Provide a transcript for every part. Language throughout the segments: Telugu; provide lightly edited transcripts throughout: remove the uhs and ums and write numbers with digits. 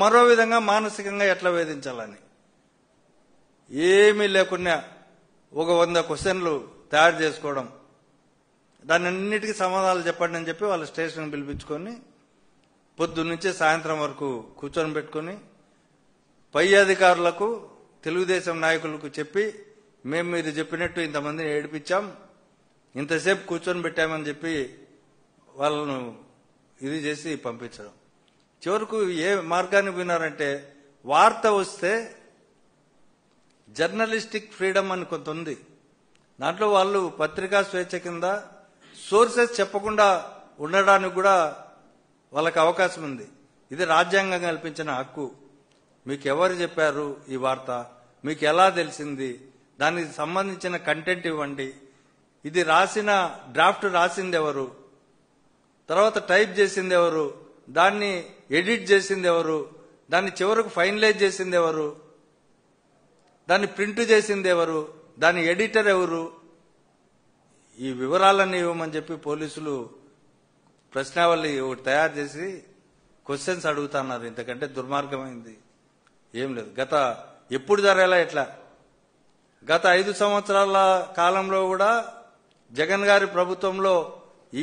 మరో విధంగా మానసికంగా ఎట్లా వేధించాలని ఏమీ లేకుండా ఒక 100 క్వశ్చన్లు తయారు చేసుకోవడం, దాని అన్నిటికీ సమాధానాలు చెప్పండి అని చెప్పి వాళ్ళ స్టేషన్ పిలిపించుకొని పొద్దున్నుంచి సాయంత్రం వరకు కూర్చొని పెట్టుకొని పై అధికారులకు తెలుగుదేశం నాయకులకు చెప్పి మేము మీరు చెప్పినట్టు ఇంతమందిని ఏడిపించాం, ఇంతసేపు కూర్చొని పెట్టామని చెప్పి వాళ్ళను ఇది చేసి పంపించడం. చివరకు ఏ మార్గానికి పోయినారంటే, వార్త వస్తే జర్నలిస్టిక్ ఫ్రీడమ్ అని కొంత ఉంది, దాంట్లో వాళ్ళు పత్రికా స్వేచ్ఛ కింద సోర్సెస్ చెప్పకుండా ఉండడానికి కూడా వాళ్ళకి అవకాశం ఉంది. ఇది రాజ్యాంగం కల్పించిన హక్కు. మీకు ఎవరు చెప్పారు ఈ వార్త, మీకు ఎలా తెలిసింది, దానికి సంబంధించిన కంటెంట్ ఇవ్వండి, ఇది రాసిన డ్రాఫ్ట్ రాసింది ఎవరు, తర్వాత టైప్ చేసింది ఎవరు, దాన్ని ఎడిట్ చేసింది ఎవరు, దాన్ని చివరకు ఫైనలైజ్ చేసింది ఎవరు, దాన్ని ప్రింట్ చేసింది ఎవరు, దాని ఎడిటర్ ఎవరు, ఈ వివరాలన్నీ ఇవ్వమని చెప్పి పోలీసులు ప్రశ్నావళి ఒకటి తయారు చేసి క్వశ్చన్స్ అడుగుతున్నారు. ఇంతకంటే దుర్మార్గమైంది ఏం లేదు. ఎప్పుడు జరగాలా ఎట్లా? గత 5 సంవత్సరాల కాలంలో కూడా జగన్ గారి ప్రభుత్వంలో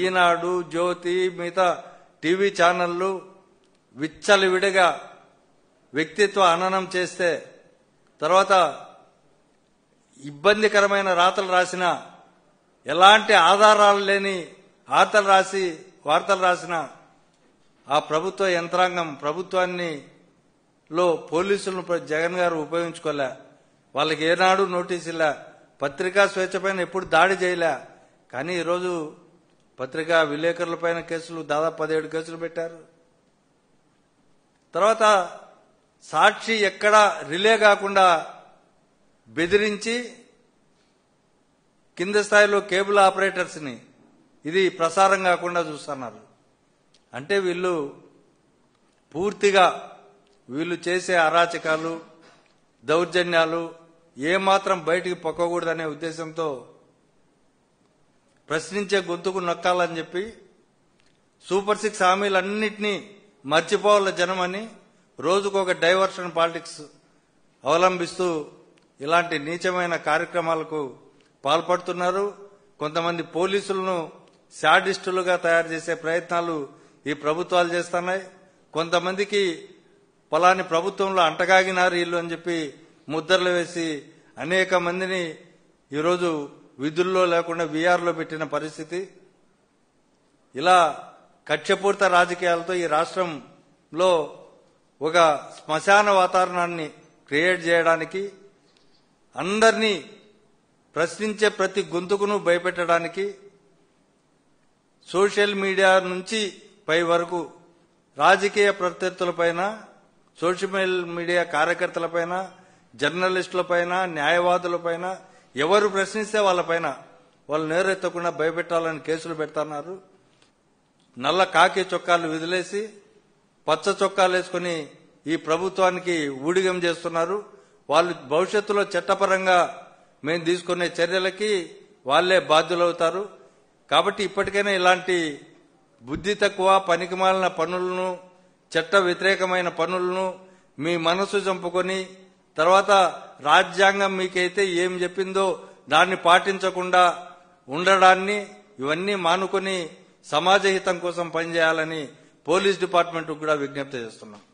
ఈనాడు, జ్యోతి, మిగతా టీవీ ఛానళ్లు విచ్చలవిడిగా వ్యక్తిత్వ హననం చేస్తే, తర్వాత ఇబ్బందికరమైన రాతలు రాసిన, ఎలాంటి ఆధారాలు లేని వార్తలు రాసిన ఆ ప్రభుత్వ యంత్రాంగం ప్రభుత్వాన్ని పోలీసులను జగన్ గారు ఉపయోగించుకోలే. వాళ్ళకి ఏనాడు నోటీసు ఇలా, పత్రికా స్వేచ్ఛ పైన ఎప్పుడు దాడి చేయలే. కానీ ఈరోజు పత్రికా విలేకరుల పైన కేసులు దాదాపు 17 కేసులు పెట్టారు. తర్వాత సాక్షి ఎక్కడా రిలే కాకుండా బెదిరించి కింద స్థాయిలో కేబుల్ ఆపరేటర్స్ ని ఇది ప్రసారం కాకుండా చూస్తున్నారు. అంటే వీళ్ళు పూర్తిగా వీళ్ళు చేసే అరాచకాలు, దౌర్జన్యాలు ఏమాత్రం బయటికి పొక్కకూడదనే ఉద్దేశంతో ప్రశ్నించే గొంతుకు నొక్కాలని చెప్పి సూపర్ 6 హామీలన్నింటినీ మర్చిపోవాల జనమని రోజుకొక డైవర్షన్ పాలిటిక్స్ అవలంబిస్తూ ఇలాంటి నీచమైన కార్యక్రమాలకు పాల్పడుతున్నారు. కొంతమంది పోలీసులను శాడిస్టులుగా తయారు చేసే ప్రయత్నాలు ఈ ప్రభుత్వాలు చేస్తున్నాయి. కొంతమందికి పలాని ప్రభుత్వంలో అంటగాగినారు వీళ్ళు అని చెప్పి ముద్రలు వేసి అనేక మందిని ఈరోజు విధుల్లో లేకుండా వీఆర్లో పెట్టిన పరిస్థితి. ఇలా కక్షపూరిత రాజకీయాలతో ఈ రాష్ట్రంలో ఒక శ్మశాన వాతావరణాన్ని క్రియేట్ చేయడానికి, అందరినీ ప్రశ్నించే ప్రతి గొంతుకును భయపెట్టడానికి సోషల్ మీడియా నుంచి పై వరకు రాజకీయ ప్రత్యర్థులపైన, సోషల్ మీడియా కార్యకర్తలపైన, జర్నలిస్టులపైన, న్యాయవాదులపైన ఎవరు ప్రశ్నిస్తే వాళ్ళపైన వాళ్ళు నేరెత్తకుండా భయపెట్టాలని కేసులు పెడుతున్నారు. నల్ల కాకి చొక్కాలు విదిలేసి పచ్చ చొక్కాలు వేసుకుని ఈ ప్రభుత్వానికి ఊడిగం చేస్తున్నారు. వాళ్ళు భవిష్యత్తులో చట్టపరంగా మేము తీసుకునే చర్యలకి వాళ్లే బాధ్యులవుతారు. కాబట్టి ఇప్పటికైనా ఇలాంటి బుద్ధి తక్కువ, పనికిమాలిన పనులను, చట్ట వ్యతిరేకమైన పనులను మీ మనసు చంపుకొని, తర్వాత రాజ్యాంగం మీకైతే ఏం చెప్పిందో దాన్ని పాటించకుండా ఉండడాన్ని ఇవన్నీ మానుకొని సమాజ హితం కోసం పనిచేయాలని పోలీస్ డిపార్ట్మెంట్ కూడా విజ్ఞప్తి చేస్తున్నాం.